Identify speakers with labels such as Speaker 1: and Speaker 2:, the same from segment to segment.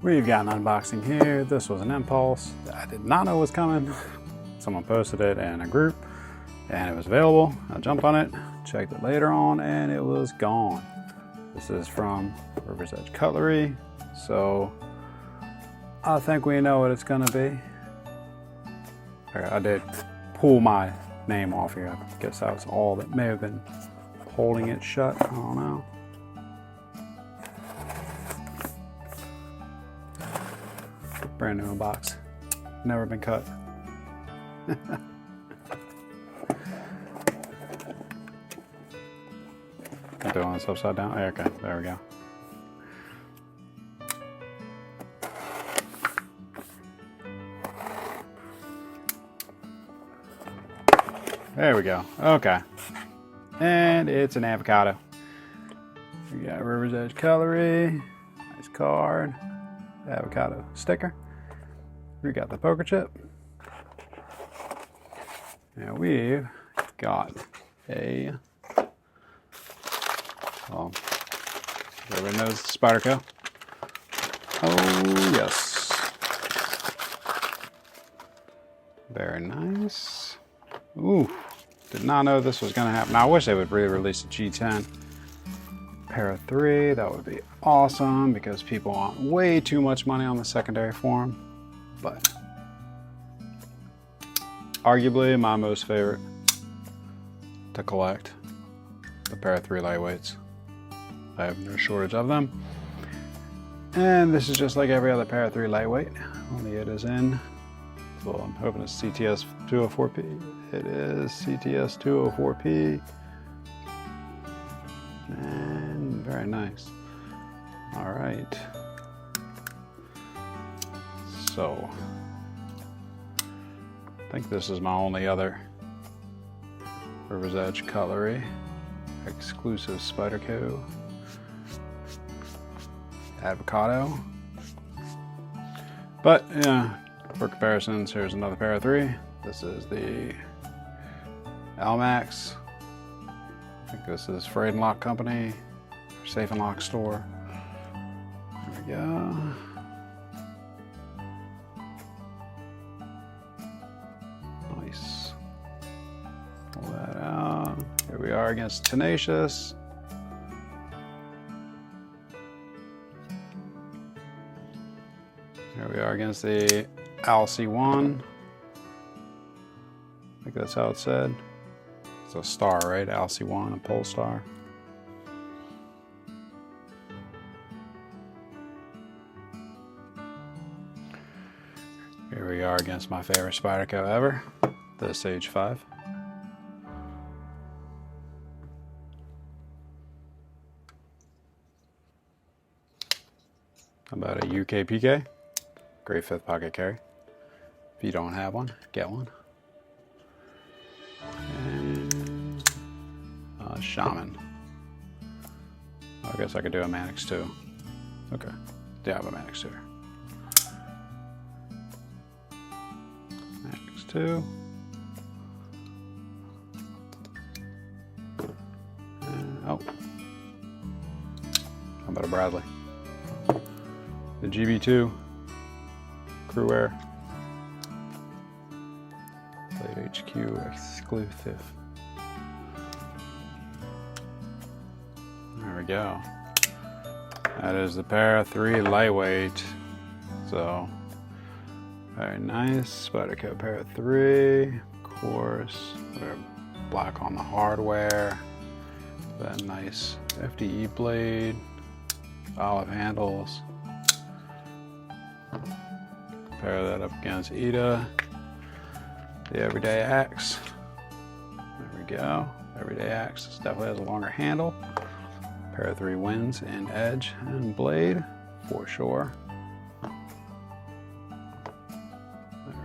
Speaker 1: We've got an unboxing here. This was an impulse that I did not know was coming. Someone posted it in a group and it was available. I jumped on it, checked it later on, and it was gone. This is from River's Edge Cutlery, so I think we know what it's gonna be. I did pull my name off here. I guess that was all that may have been holding it shut. I don't know. Brand new in box. Never been cut. I'm doing this upside down. Okay, there we go. There we go. Okay. And it's an avocado. We got River's Edge Cutlery. Nice card. Avocado sticker. We got the poker chip. And we've got a, well, everybody knows Spyderco. Oh, yes. Very nice. Ooh, did not know this was gonna happen. Now, I wish they would re-release the G10 Para 3. That would be awesome because people want way too much money on the secondary form. But arguably my most favorite to collect, the Para 3 lightweights. I have no shortage of them. And this is just like every other Para 3 lightweight, only it is in, well, I'm hoping it's CTS-204P. It is CTS-204P. And very nice. All right. So, I think this is my only other River's Edge Cutlery exclusive Spyderco avocado. But yeah, for comparisons, here's another Para 3. This is the Almax. I think this is Freight and Lock Company, Safe and Lock store. There we go. Nice. Pull that out. Here we are against Tenacious. Here we are against the LC1. I think that's how it said. It's a star, right? LC1, a pole star. Here we are against my favorite Spyderco ever, the Sage 5. How about a UK PK? Great 5th pocket carry. If you don't have one, get one. And Shaman. I guess I could do a Mannix too. Okay, yeah, I have a Mannix here. Mannix 2. And, oh, how about a Bradley? The GB2 Crew Air Blade HQ exclusive. There we go. That is the Para 3 lightweight. So very nice. Spyderco Para 3, of course. We're black on the hardware. That nice FDE blade, olive handles. Pair that up against Ida, the Everyday Axe. There we go. Everyday Axe definitely has a longer handle. Para 3 wins in edge and blade for sure. There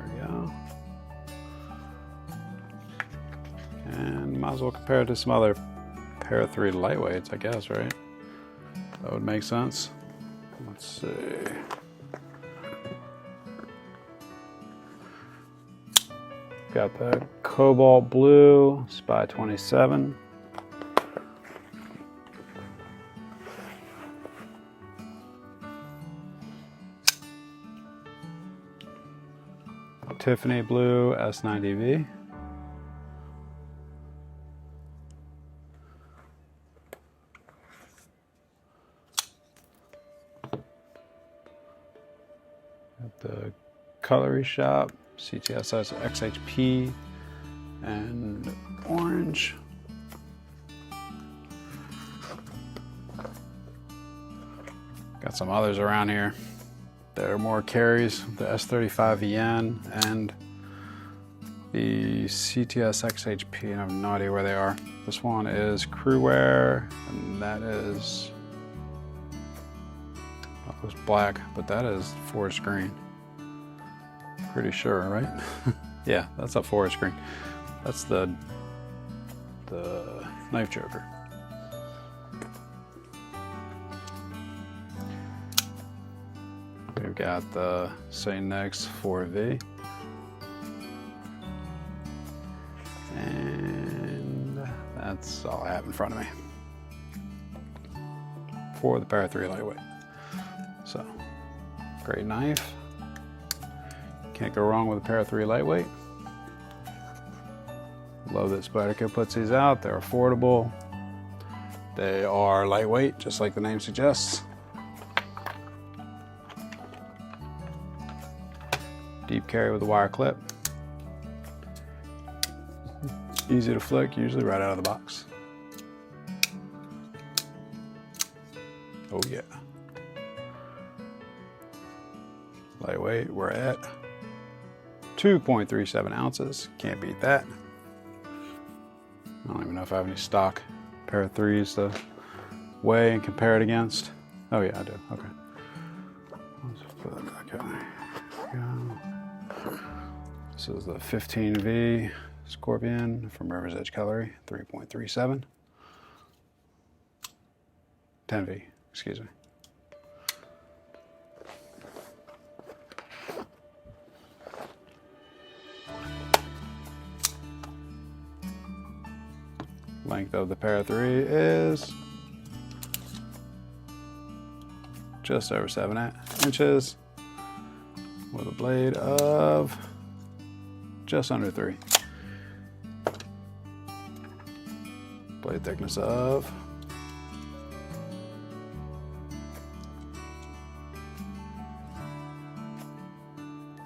Speaker 1: we go. And might as well compare it to some other Para 3 lightweights, I guess, right? That would make sense. Let's see. Got the Cobalt Blue Spy 27. Tiffany blue S90V. Got the Cutlery shop, CTS-XHP, and orange. Got some others around here. There are more carries, the S35VN and the CTS-XHP, and I have no idea where they are. This one is Crewwear, and that is, that looks black, but that is forest green. Pretty sure, right? Yeah, that's a forest green. That's the knife joker. We've got the St. Nick's 4V. And that's all I have in front of me for the Para 3 lightweight. So, great knife. Can't go wrong with a Para 3 lightweight. Love that Spyderco puts these out. They're affordable. They are lightweight, just like the name suggests. Deep carry with a wire clip. Easy to flick, usually right out of the box. Oh yeah. Lightweight, we're at 2.37 ounces. Can't beat that. I don't even know if I have any stock Para 3s to weigh and compare it against. Oh yeah, I do, okay. Let's put that back out. There we go. This is the 15V Scorpion from River's Edge Cutlery, 3.37. 10V, excuse me. Length of the Para 3 is just over 7 inches with a blade of just under 3. Blade thickness of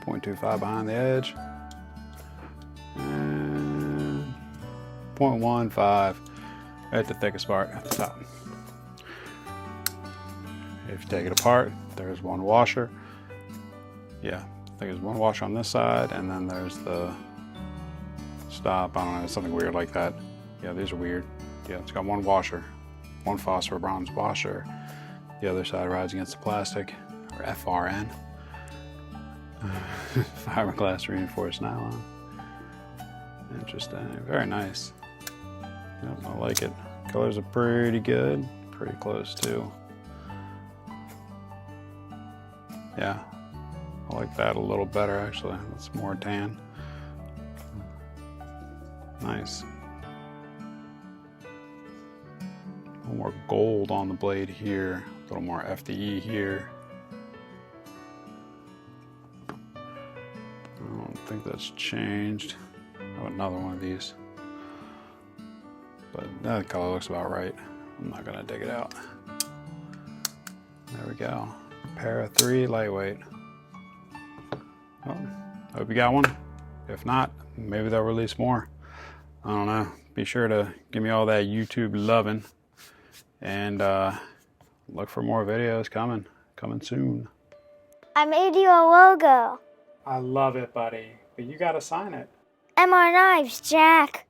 Speaker 1: 0.25 behind the edge and 0.15 at the thickest part at the top. If you take it apart, there's one washer. Yeah, I think there's one washer on this side, and then there's the stop. I don't know, something weird like that. Yeah, these are weird. Yeah, it's got one washer, one phosphor bronze washer. The other side rides against the plastic, or FRN. Fiberglass reinforced nylon. Interesting, very nice. Yep, I like it. Colors are pretty good, pretty close too. Yeah, I like that a little better actually. That's more tan. Nice. A little more gold on the blade here, a little more FDE here. I don't think that's changed. I have another one of these. But that color looks about right. I'm not gonna dig it out. There we go. Para 3 lightweight. Well, hope you got one. If not, maybe they'll release more. I don't know. Be sure to give me all that YouTube loving, and look for more videos coming soon.
Speaker 2: I made you a logo.
Speaker 1: I love it, buddy, but you gotta sign it.
Speaker 2: And more knives, Jack.